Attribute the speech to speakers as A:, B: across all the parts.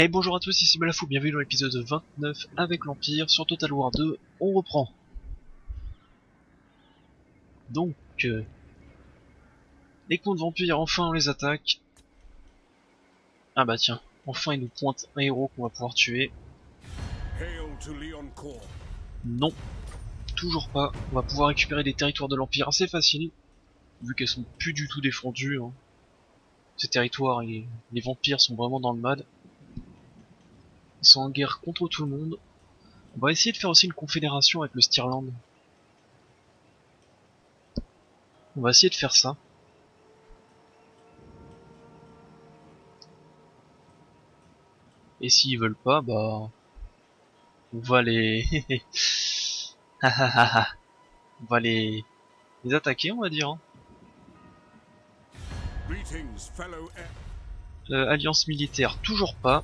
A: Et bonjour à tous, ici Malafou, bienvenue dans l'épisode 29 avec l'Empire sur Total War 2, on reprend. Donc, les comptes vampires, enfin on les attaque. Ah bah tiens, enfin il nous pointe un héros qu'on va pouvoir tuer. Non, toujours pas, on va pouvoir récupérer des territoires de l'Empire assez facile, vu qu'elles sont plus du tout défendues. Ces territoires, les vampires sont vraiment dans le mad. Ils sont en guerre contre tout le monde. On va essayer de faire aussi une confédération avec le Stirland. On va essayer de faire ça. Et s'ils veulent pas, bah... on va les... on va les attaquer, on va dire. Alliance militaire, toujours pas.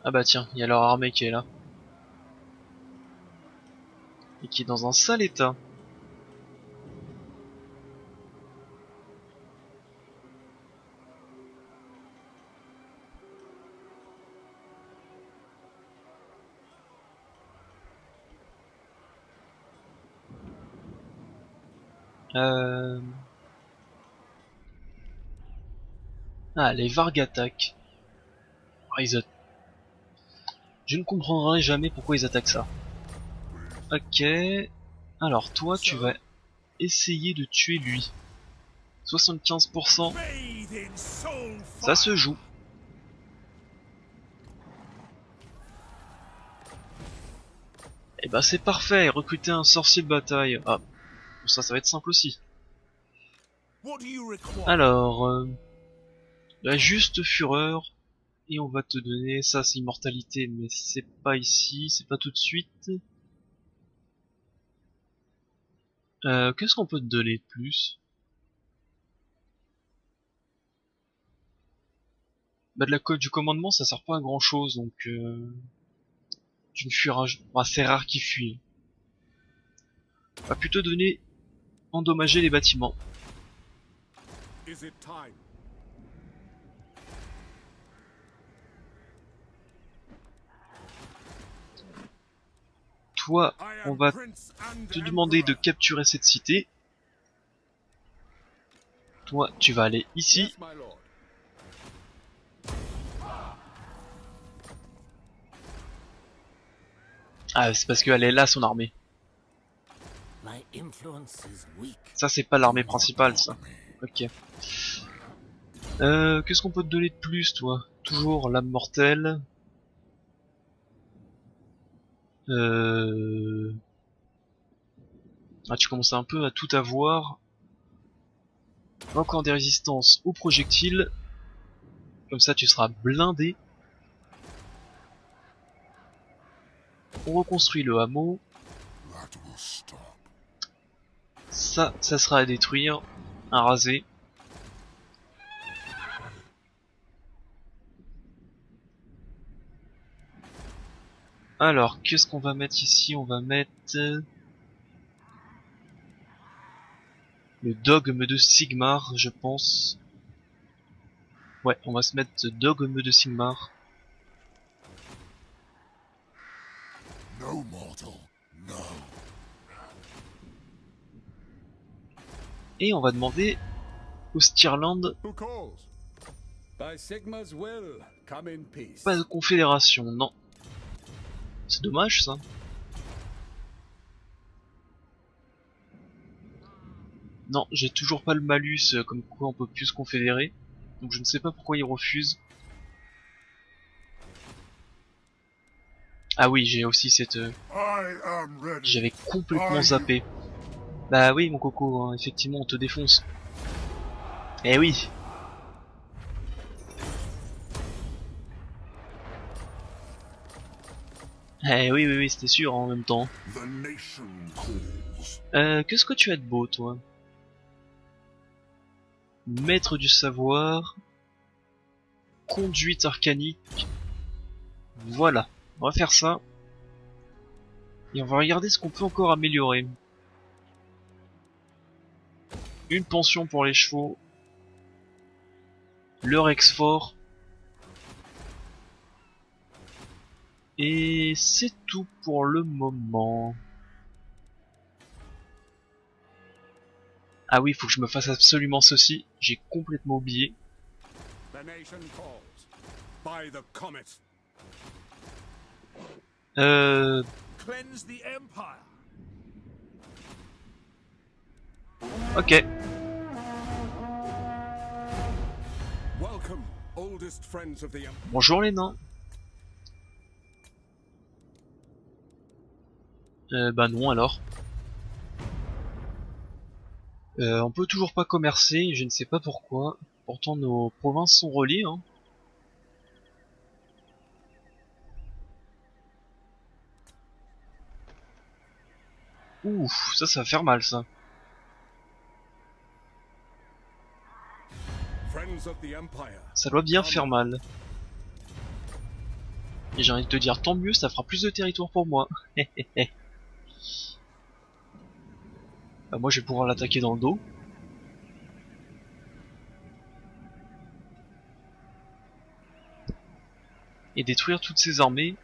A: Ah bah tiens, il y a leur armée qui est là. Et qui est dans un sale état. Ah, les Varg attaquent. Ah, je ne comprendrai jamais pourquoi ils attaquent ça. Ok. Alors toi, tu vas essayer de tuer lui. 75%. Ça se joue. Et bah c'est parfait, recruter un sorcier de bataille. Ah, ça va être simple aussi. Alors, la juste fureur. Et on va te donner, ça c'est immortalité, mais c'est pas ici, c'est pas tout de suite. Qu'est-ce qu'on peut te donner de plus? Bah de la code du commandement ça sert pas à grand chose, donc tu ne fuiras, bah, c'est rare qu'il fuit. On va plutôt donner endommager les bâtiments. Toi, on va te demander de capturer cette cité. Toi, tu vas aller ici. Ah, c'est parce qu'elle est là, son armée. Ça, c'est pas l'armée principale, ça. Ok. Qu'est-ce qu'on peut te donner de plus, toi? Toujours l'âme mortelle. Ah, tu commences un peu à tout avoir. Encore des résistances aux projectiles. Comme ça, tu seras blindé. On reconstruit le hameau. Ça sera à détruire. À raser. Alors, qu'est-ce qu'on va mettre ici? On va mettre... le dogme de Sigmar, je pense. Ouais, on va se mettre dogme de Sigmar.
B: No mortal, no.
A: Et on va demander au Stirland pas de confédération, non. C'est dommage ça. Non, j'ai toujours pas le malus comme quoi on peut plus se confédérer. Donc je ne sais pas pourquoi ils refusent. Ah oui, j'ai aussi cette... J'avais complètement zappé. Bah oui mon coco, hein, effectivement on te défonce. Eh oui. Eh oui, oui, oui, c'était sûr en même temps. Qu'est-ce que tu as de beau, toi? Maître du savoir. Conduite arcanique. Voilà, on va faire ça. Et on va regarder ce qu'on peut encore améliorer. Une pension pour les chevaux. leur ex-fort. Et c'est tout pour le moment. Ah oui, il faut que je me fasse absolument ceci. J'ai complètement oublié.
B: The nation calls. By the comet. Cleanse the empire.
A: Ok.
B: Welcome, oldest friends of the empire.
A: Bonjour les nains. Bah non alors. On peut toujours pas commercer, je ne sais pas pourquoi. Pourtant nos provinces sont reliées, hein. Ouf, ça va faire mal ça.
B: Friends of the empire.
A: Ça doit bien faire mal. Et j'ai envie de te dire tant mieux, ça fera plus de territoire pour moi. Bah moi je vais pouvoir l'attaquer dans le dos. Et détruire toutes ses armées.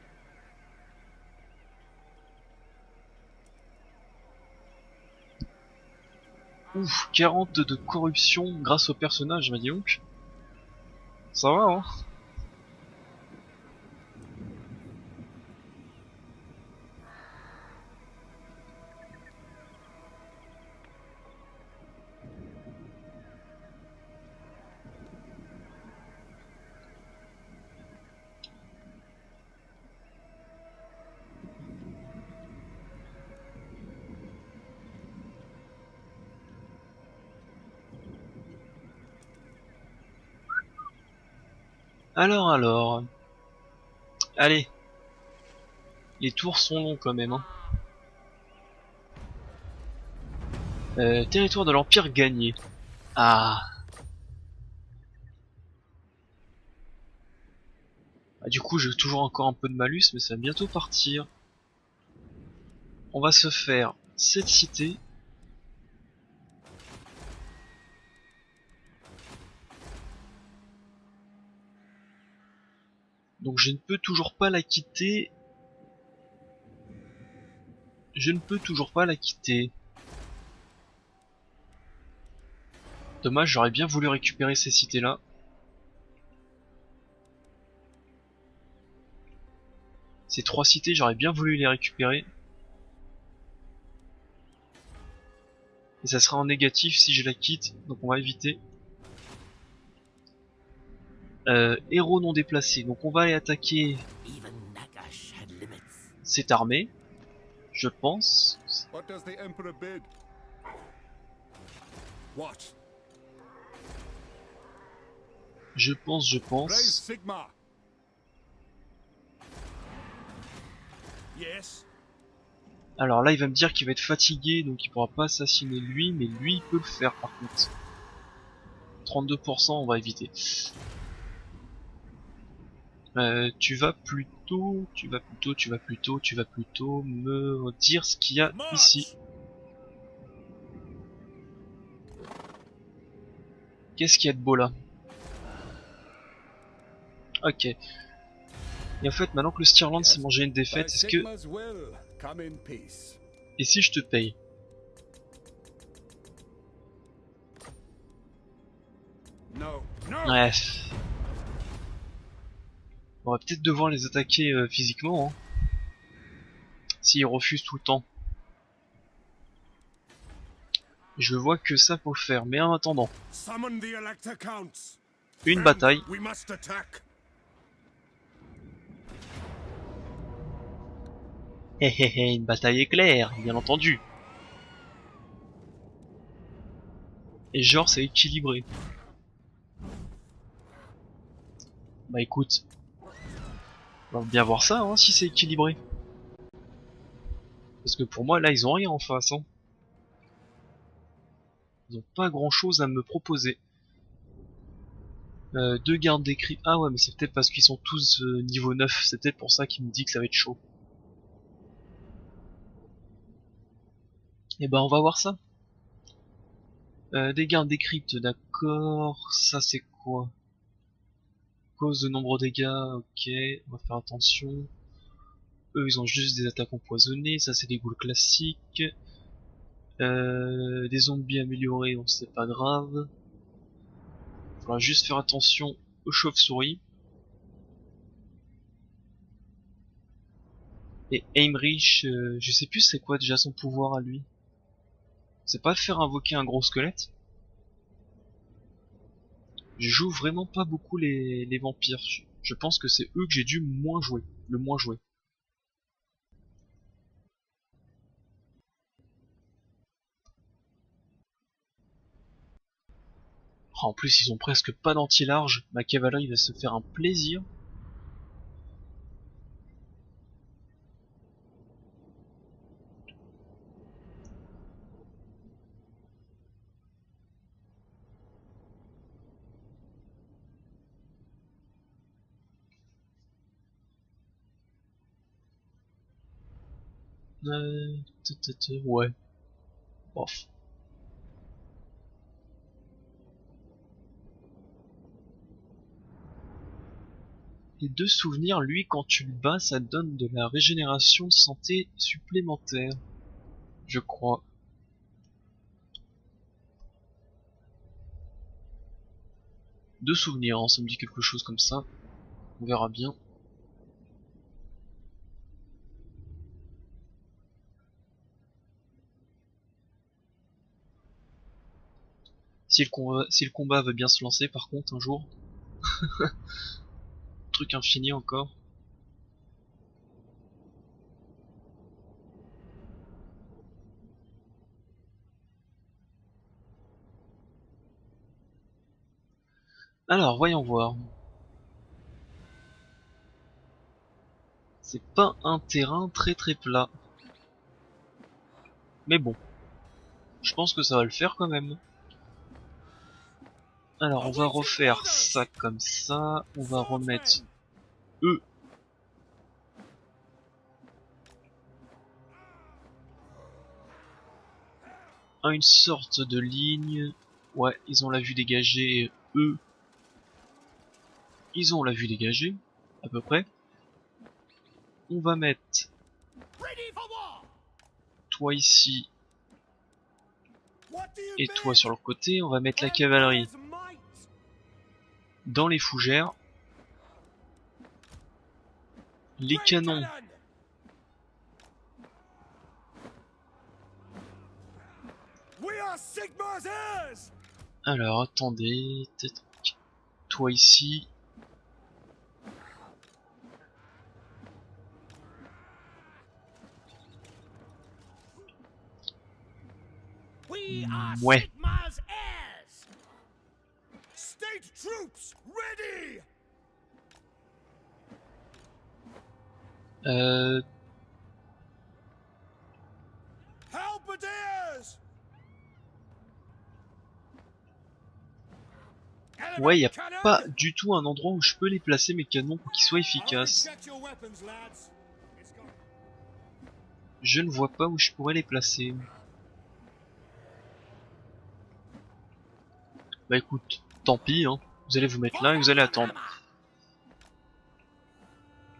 A: Ouf, 40 de corruption grâce au personnage, bah dis donc. Ça va hein. Alors. Allez. Les tours sont longs quand même, hein. Territoire de l'Empire gagné. Ah. Ah, du coup, j'ai toujours encore un peu de malus, mais ça va bientôt partir. On va se faire cette cité. Donc je ne peux toujours pas la quitter. Je ne peux toujours pas la quitter. Dommage, j'aurais bien voulu récupérer ces cités-là. Ces 3 cités, j'aurais bien voulu les récupérer. Et ça sera en négatif si je la quitte, donc on va éviter. Héros non déplacé, donc on va aller attaquer cette armée, je pense.
B: What does the emperor bid? What?
A: Je
B: Raise
A: pense.
B: Sigma. Yes.
A: Alors là, il va me dire qu'il va être fatigué, donc il pourra pas assassiner lui, mais lui, il peut le faire par contre. 32%, on va éviter. Tu vas plutôt me dire ce qu'il y a ici. Qu'est-ce qu'il y a de beau là? Ok. Et en fait, maintenant que le Stirland s'est mangé une défaite, est-ce que... Et si je te paye? Bref. On va peut-être devoir les attaquer physiquement, hein. S'ils refusent tout le temps. Je vois que ça faut faire, mais en attendant, une bataille. Une bataille éclair, bien entendu. Et genre c'est équilibré. Bah écoute, on va bien voir ça hein, si c'est équilibré. Parce que pour moi là ils ont rien en face hein. Ils ont pas grand chose à me proposer. Deux gardes d'écrit. Ah ouais mais c'est peut-être parce qu'ils sont tous niveau 9. C'est peut-être pour ça qu'il me dit que ça va être chaud. Et ben on va voir ça. Des gardes décryptes, d'accord. Ça c'est quoi? Cause de nombreux dégâts, ok, on va faire attention. Eux ils ont juste des attaques empoisonnées, ça c'est des ghouls classiques. Des zombies améliorés, bon c'est pas grave. Faudra juste faire attention aux chauves-souris. Et Aimrich, je sais plus c'est quoi déjà son pouvoir à lui. C'est pas faire invoquer un gros squelette. Je joue vraiment pas beaucoup les vampires. Je pense que c'est eux que j'ai dû moins jouer, le moins jouer. En plus ils ont presque pas d'anti-large, ma cavalerie va se faire un plaisir. Ouais, bof. Les deux souvenirs, lui, quand tu le bats, ça donne de la régénération de santé supplémentaire. Je crois. Deux souvenirs, hein, ça me dit quelque chose comme ça. On verra bien. Si le combat veut bien se lancer, par contre, un jour. Truc infini encore. Alors, voyons voir. C'est pas un terrain très plat. Mais bon, je pense que ça va le faire quand même. Alors, on va refaire ça comme ça. On va remettre eux à une sorte de ligne. Ouais, ils ont la vue dégagée. Eux, ils ont la vue dégagée, à peu près. On va mettre toi ici et toi sur le côté. On va mettre la cavalerie dans les fougères. Les canons alors attendez, toi ici. Ouais.
B: State troops ready. Halberdiers.
A: Ouais, y a pas du tout un endroit où je peux les placer mes canons pour qu'ils soient efficaces. Je ne vois pas où je pourrais les placer. Bah écoute, tant pis, hein. Vous allez vous mettre là et vous allez attendre.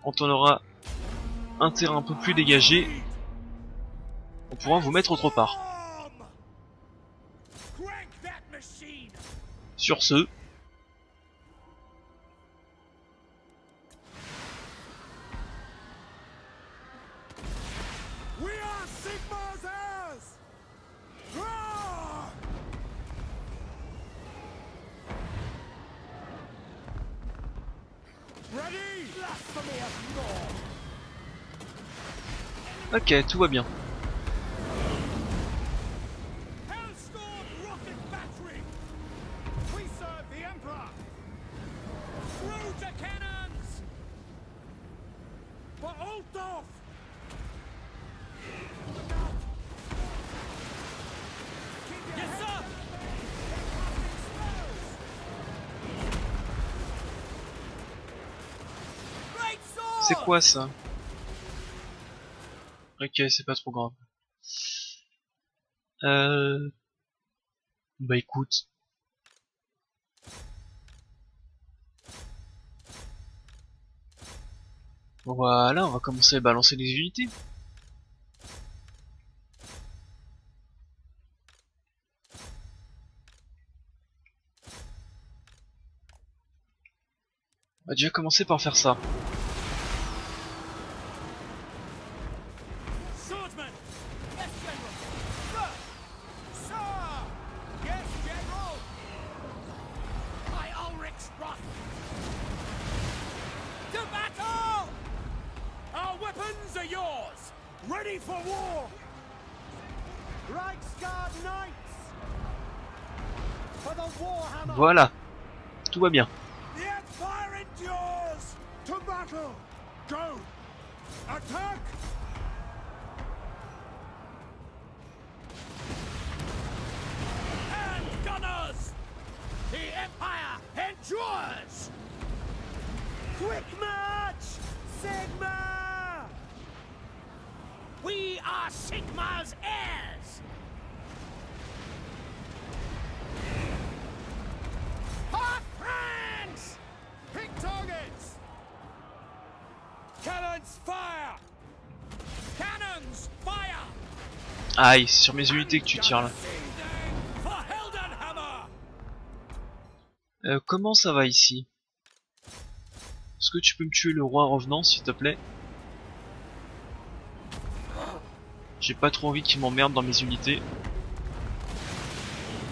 A: Quand on aura un terrain un peu plus dégagé, on pourra vous mettre autre part. Sur ce, ok, tout va bien. C'est quoi ça? Ok, c'est pas trop grave. Bah écoute. Voilà, on va commencer à balancer les unités. On va déjà commencer par faire ça.
C: Swordsman! Yes, General! Sir! Sir! Yes, General! By Ulrich's wrath! To battle! Our weapons are yours! Ready for war! Reichsguard Knights! For the Warhammer!
A: Voilà, tout va bien.
C: The Empire endures!
B: To battle! Go! Attack!
C: And gunners! The Empire endures! Quick march! Sigma! We are Sigma's heirs! Hot Franks!
B: Pick targets!
C: Cannons fire! Cannons fire!
A: Aïe, c'est sur mes unités que tu tires là.
C: For Heldenhammer!
A: Comment ça va ici? Est-ce que tu peux me tuer le roi revenant s'il te plaît? J'ai pas trop envie qu'il m'emmerde dans mes unités.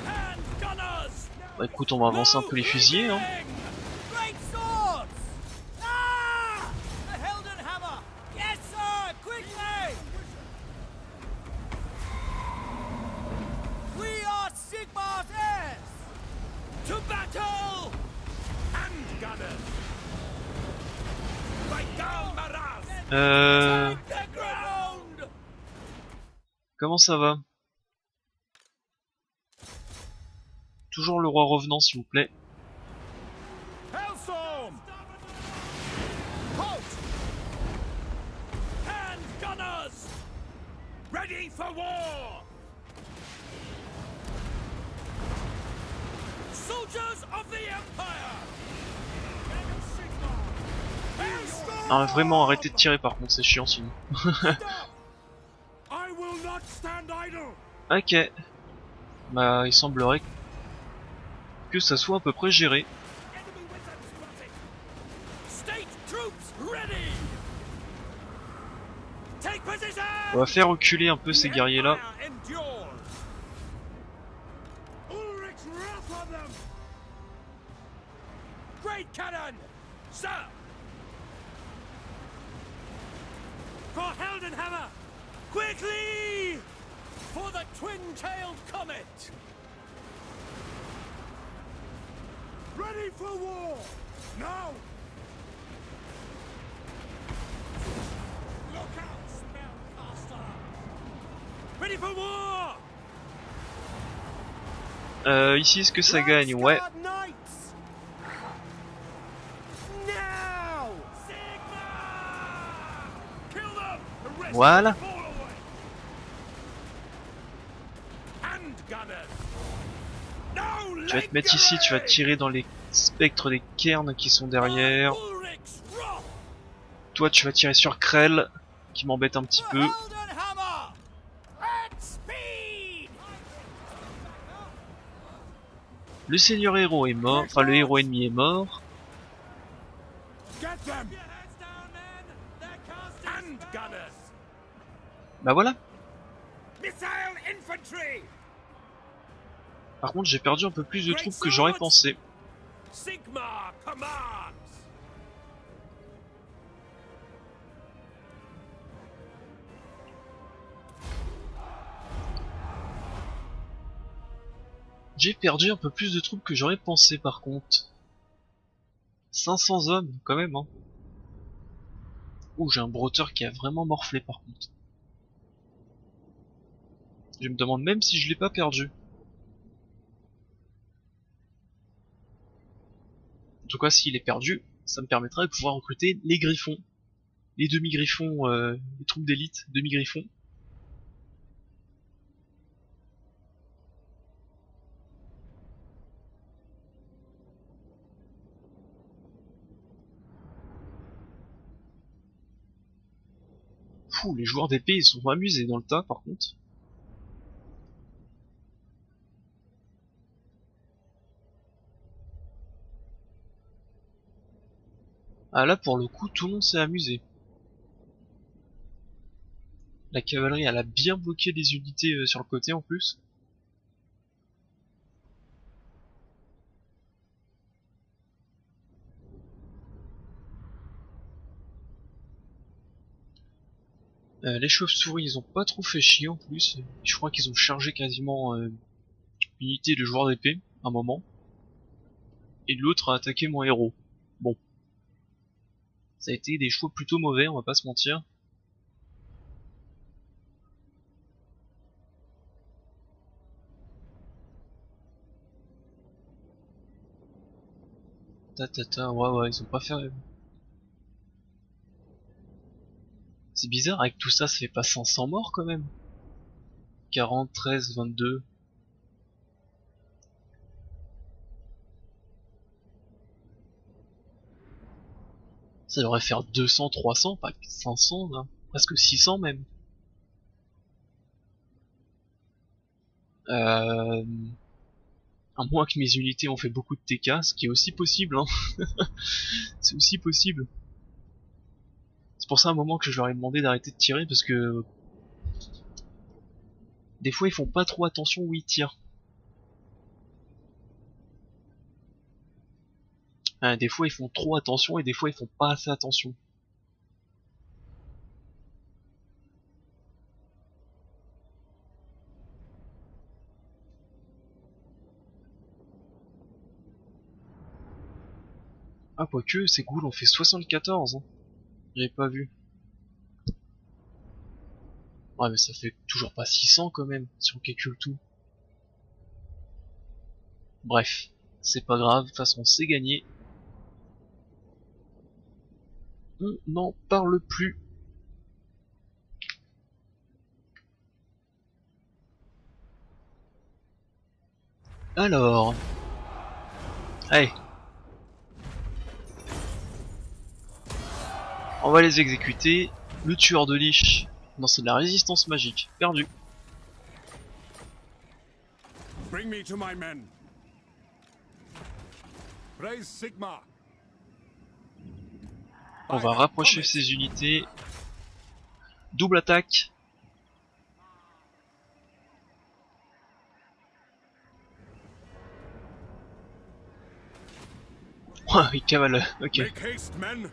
C: And gunners!
A: Bah écoute, on va avancer un peu les fusiliers hein.
C: Great swords! Ah! The Heldenhammer! Yes, sir! Quickly! We are Sigmar's heirs! To battle!
B: And gunners!
C: By Galmaraz!
A: Euh...
C: Take the ground!
A: Comment ça va? Toujours le roi revenant s'il vous plaît.
C: Hellstorm! Halt! And gunners! Ready for war! Soldiers of the Empire! Hellstorm!
A: Ah, vraiment arrêtez de tirer par contre, c'est chiant sinon.
B: I will not stand idle!
A: Ok. Bah il semblerait que ça soit à peu près géré.
C: Enemy wizard spotted! State troops ready! Take position!
A: On va faire reculer un peu ces guerriers là.
B: Ulrich's wrath on them!
C: Great cannon! Sir! For Heldenhammer! Quickly! For the twin-tailed comet!
B: Ready for war! Now!
C: Look out, spellcaster! Ready for war!
A: Ici est-ce que ça gagne? Ouais.
C: Knights! Now! Sigma!
B: Kill them! The rest
A: Voilà.
B: fall away! And gunners!
C: No
A: Tu vas te mettre ici, tu vas tirer dans les spectres des cairns qui sont derrière.
C: Ulrich's wrath!
A: Toi tu vas tirer sur Krell qui m'embête un petit
C: The
A: peu.
C: Heldenhammer! At speed!
A: Le seigneur héros est mort, enfin le héros ennemi est mort.
B: Get them!
C: Your heads down, men! They're casting
B: And
C: spells!
B: gunners!
A: Bah voilà.
C: Missile infantry!
A: Par contre j'ai perdu un peu plus de troupes que j'aurais pensé.
C: Sigma commands!
A: J'ai perdu un peu plus de troupes que j'aurais pensé par contre. 500 hommes quand même hein. Ouh j'ai un broteur qui a vraiment morflé par contre. Je me demande même si je l'ai pas perdu. En tout cas s'il est perdu, ça me permettra de pouvoir recruter les griffons. Les demi-griffons, les troupes d'élite, demi-griffons. Fou, les joueurs d'épée ils sont amusés dans le tas par contre. Ah là pour le coup tout le monde s'est amusé. La cavalerie elle a bien bloqué les unités sur le côté en plus. Les chauves-souris ils ont pas trop fait chier en plus. Je crois qu'ils ont chargé quasiment une unité de joueurs d'épée à un moment. Et l'autre a attaqué mon héros. Bon. Ça a été des choix plutôt mauvais, on va pas se mentir. Ouais, ils ont pas fait... C'est bizarre, avec tout ça, ça fait pas 500 morts quand même. 40, 13, 22... Ça devrait faire 200, 300, pas 500, là. Presque 600 même. À moins que mes unités ont fait beaucoup de TK, ce qui est aussi possible, hein. C'est aussi possible. C'est pour ça à un moment que je leur ai demandé d'arrêter de tirer, parce que... Des fois ils font pas trop attention où ils tirent. Des fois ils font trop attention et des fois ils font pas assez attention. Ah quoique, ces ghouls ont fait 74, hein. J'avais pas vu. Ouais mais ça fait toujours pas 600 quand même, si on calcule tout. Bref, c'est pas grave, de toute façon c'est gagné. On n'en parle plus. Alors... Allez. On va les exécuter. Le tueur de liche. Non, c'est de la résistance magique. Perdu.
B: Bring me to my men. Raise Sigma.
A: On va rapprocher ces unités. Double attaque. Oh, il cavale. Ok.
B: Make haste, men.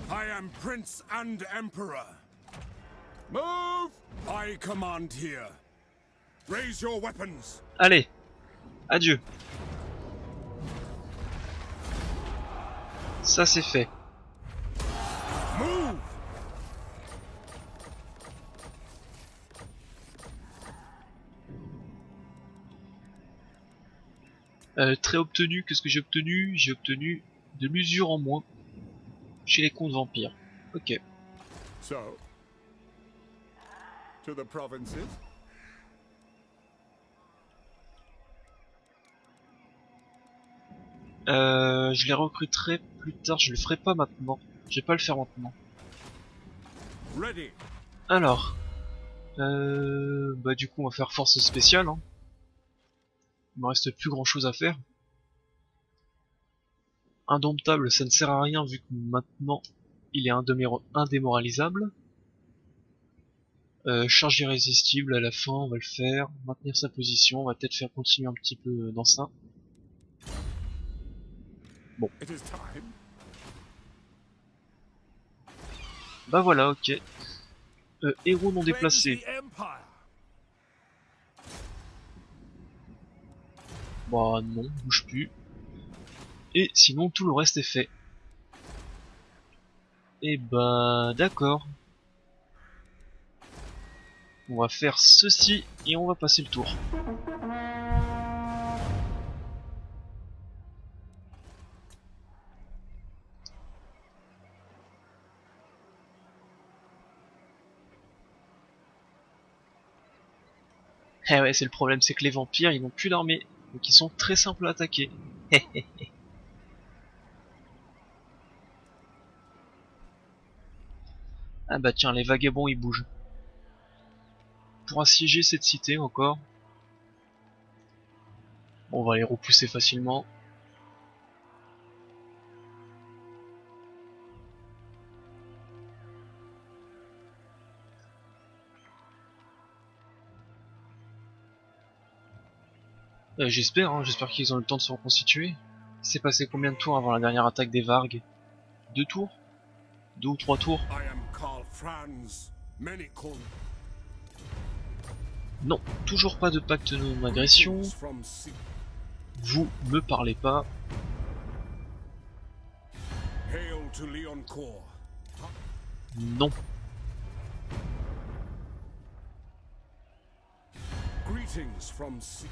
B: I am Prince and Emperor. Move! I command here. Raise your weapons.
A: Allez. Adieu. Ça c'est fait.
B: Move!
A: Très obtenu, qu'est-ce que j'ai obtenu? J'ai obtenu de l'usure en moins chez les comtes vampires. Ok.
B: So, to the provinces.
A: Je les recruterai plus tard, je le ferai pas maintenant. Je vais pas le faire maintenant.
B: Ready.
A: Alors, bah du coup on va faire force spéciale. Hein. Il me reste plus grand chose à faire. Indomptable, ça ne sert à rien vu que maintenant il est indémoralisable. Charge irrésistible à la fin, on va le faire. Maintenir sa position, on va peut-être faire continuer un petit peu dans ça. Bon.
B: It is time.
A: Bah voilà, ok. Héros non déplacé.
B: Cleanse the Empire.
A: Bah non, bouge plus. Et sinon tout le reste est fait. Et bah d'accord. On va faire ceci et on va passer le tour. Eh ouais, c'est le problème, c'est que les vampires ils n'ont plus d'armée, donc ils sont très simples à attaquer. Ah bah tiens, les vagabonds ils bougent. Pour assiéger cette cité encore. On va les repousser facilement. J'espère, hein, j'espère qu'ils ont eu le temps de se reconstituer. Il s'est passé combien de tours avant la dernière attaque des Vargs? 2 tours? 2 ou 3 tours?
B: I am Karl Franz. Many call
A: Non, toujours pas de pacte de non-agression.
B: Greetings from sea.
A: Vous me parlez pas.
B: Hail to Leoncourt.
A: Non.
B: Greetings from sea.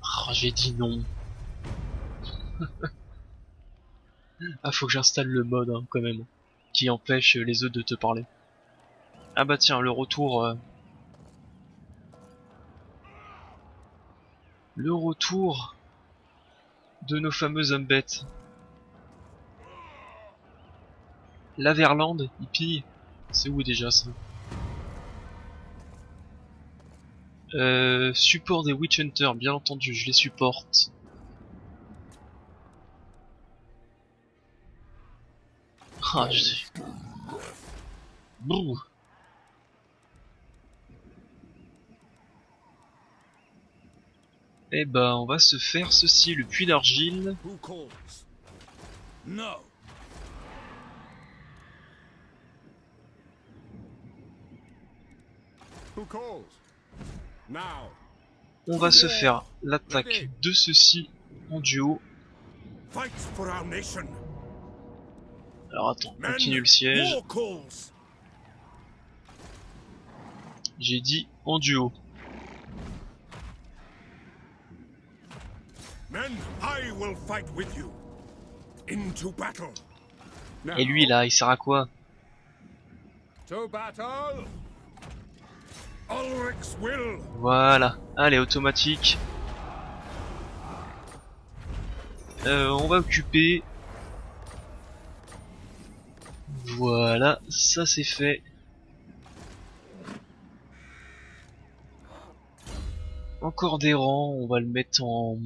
A: Ah, j'ai dit non. Ah, faut que j'installe le mode hein, quand même, qui empêche les autres de te parler. Ah bah tiens, le retour... Le retour de nos fameux hommes bêtes. L'Averland, il pille. C'est où déjà ça? Support des Witch Hunters, bien entendu, je les supporte. Ah, Brrr. Eh ben, on va se faire ceci, le puits d'argile.
B: Who calls? No. Who calls? Now.
A: On va se faire l'attaque de ceci en duo.
B: Fight for our nation.
A: Alors attends,
B: Men,
A: continue le siège.
B: war calls.
A: J'ai dit en duo.
B: Men, I will fight with you. Into battle. Now.
A: Et lui là, il sert à quoi?
B: To battle. Ulrich's will.
A: Voilà, allez, automatique. On va occuper. Voilà, ça c'est fait. Encore des rangs, on va le mettre en...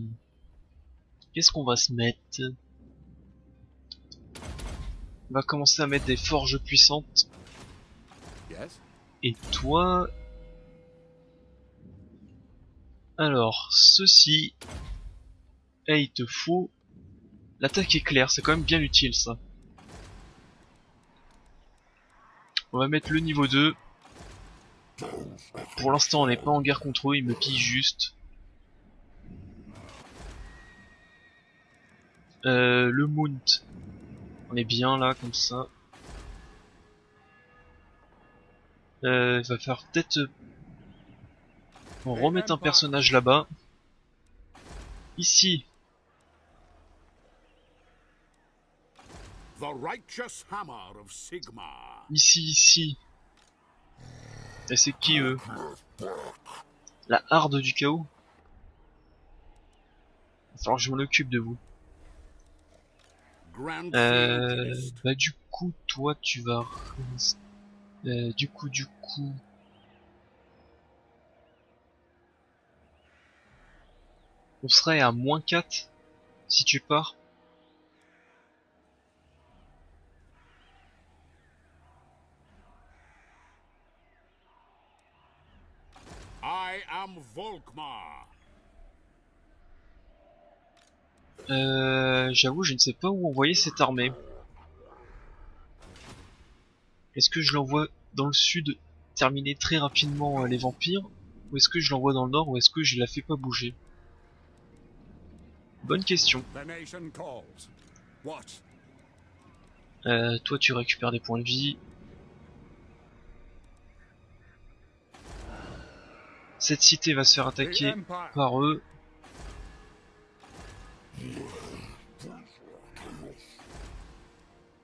A: Qu'est-ce qu'on va se mettre? On va commencer à mettre des forges puissantes.
B: Yes.
A: Et toi... Alors, ceci... Eh, il te faut... L'attaque éclair, c'est quand même bien utile ça. On va mettre le niveau 2. Pour l'instant on n'est pas en guerre contre eux, ils me pillent juste. Le mount. On est bien là comme ça. Il va faire peut-être... On remet un personnage là-bas. Ici.
B: The righteous hammer of Sigmar.
A: Ici. Et c'est qui eux? La harde du chaos? Il va falloir que je m'en occupe de vous.
B: Grand
A: Bah du coup, toi tu vas... du coup... On serait à -4 si tu pars.
B: I am Volkmar.
A: J'avoue, je ne sais pas où envoyer cette armée. Est-ce que je l'envoie dans le sud, terminer très rapidement les vampires, ou est-ce que je l'envoie dans le nord, ou est-ce que je la fais pas bouger? Bonne question.
B: The nation calls. What?
A: Toi tu récupères des points de vie. Cette cité va se faire
B: The
A: attaquer
B: Empire.
A: par eux.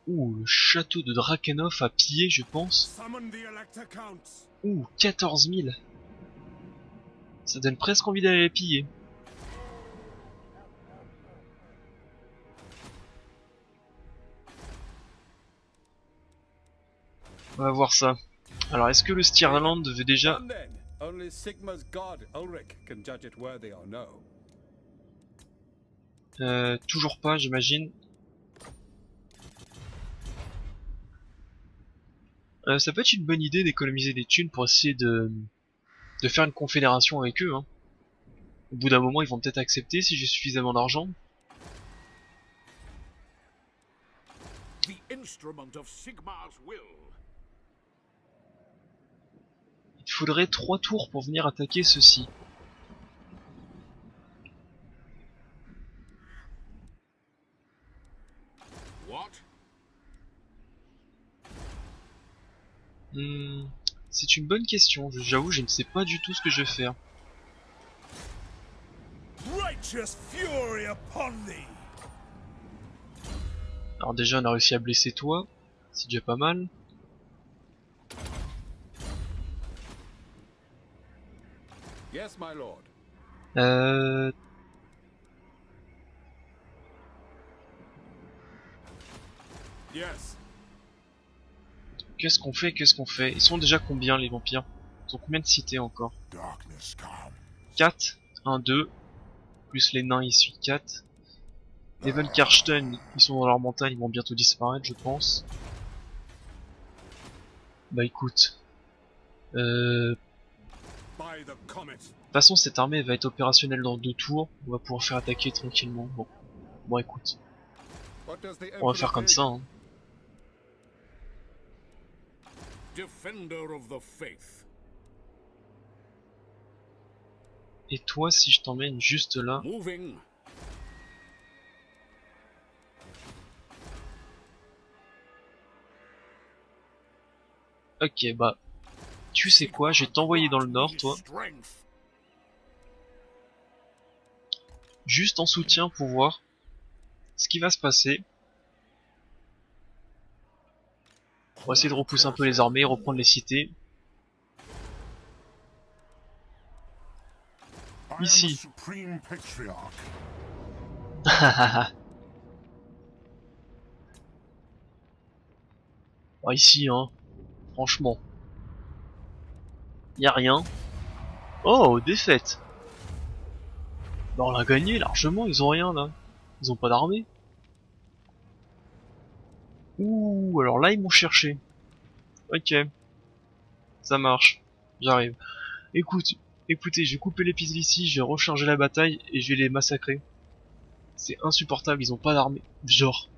A: Ouh, le château de Drakenhof à piller, je pense.
B: Summon the Elector Counts.
A: Ouh, 14 000. Ça donne presque envie d'aller les piller. On va voir ça. Alors, est-ce que le Stirland veut déjà...
B: And then, only Sigma's god Ulrich can judge it worthy or no.
A: Toujours pas, j'imagine. Ça peut être une bonne idée d'économiser des thunes pour essayer de faire une confédération avec eux. Hein. Au bout d'un moment, ils vont peut-être accepter si j'ai suffisamment d'argent.
C: The instrument of Sigmar's will.
A: Il faudrait 3 tours pour venir attaquer ceux-ci.
C: What?
A: C'est une bonne question. J'avoue, je ne sais pas du tout ce que je vais faire.
C: Righteous fury upon thee!
A: Alors déjà, on a réussi à blesser toi. C'est déjà pas mal.
B: Yes, my lord. Yes.
A: Qu'est-ce qu'on fait? Qu'est-ce qu'on fait? Ils sont déjà combien les vampires? Ils ont combien de cités encore?
C: Darkness comes.
A: 4, 1, 2. Plus les nains ici, 4. Les Karsten, ils sont dans leur montagne, ils vont bientôt disparaître, je pense. Bah écoute. De
B: By the comet.
A: toute façon, cette armée va être opérationnelle dans 2 tours. On va pouvoir faire attaquer tranquillement. Bon écoute.
B: What does the
A: On va faire comme ça. Hein.
C: Defender of the faith.
A: Et toi, si je t'emmène juste là.
C: Moving.
A: Ok, bah. Tu sais quoi, je vais t'envoyer dans le nord, toi. Juste en soutien pour voir ce qui va se passer. On va essayer de repousser un peu les armées, reprendre les cités. Ici. Bon, ici, hein. Franchement. Y a rien. Oh, défaite. Bah on l'a gagné largement, ils ont rien là. Ils ont pas d'armée. Ouh, alors là ils m'ont cherché. Ok. Ça marche. J'arrive. Écoutez, je vais couper l'épisode ici, je vais recharger la bataille et je vais les massacrer. C'est insupportable, ils ont pas d'armée. Genre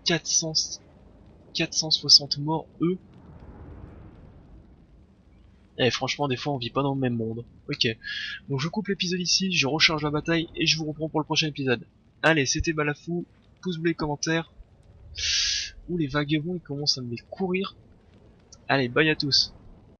A: 460 morts eux. Eh franchement des fois on vit pas dans le même monde. Ok. Donc je coupe l'épisode ici, je recharge la bataille et je vous reprends pour le prochain épisode. Allez, c'était Balafou, pouce bleu, commentaire. Ouh les vagabonds ils commencent à me les courir. Allez, bye à tous.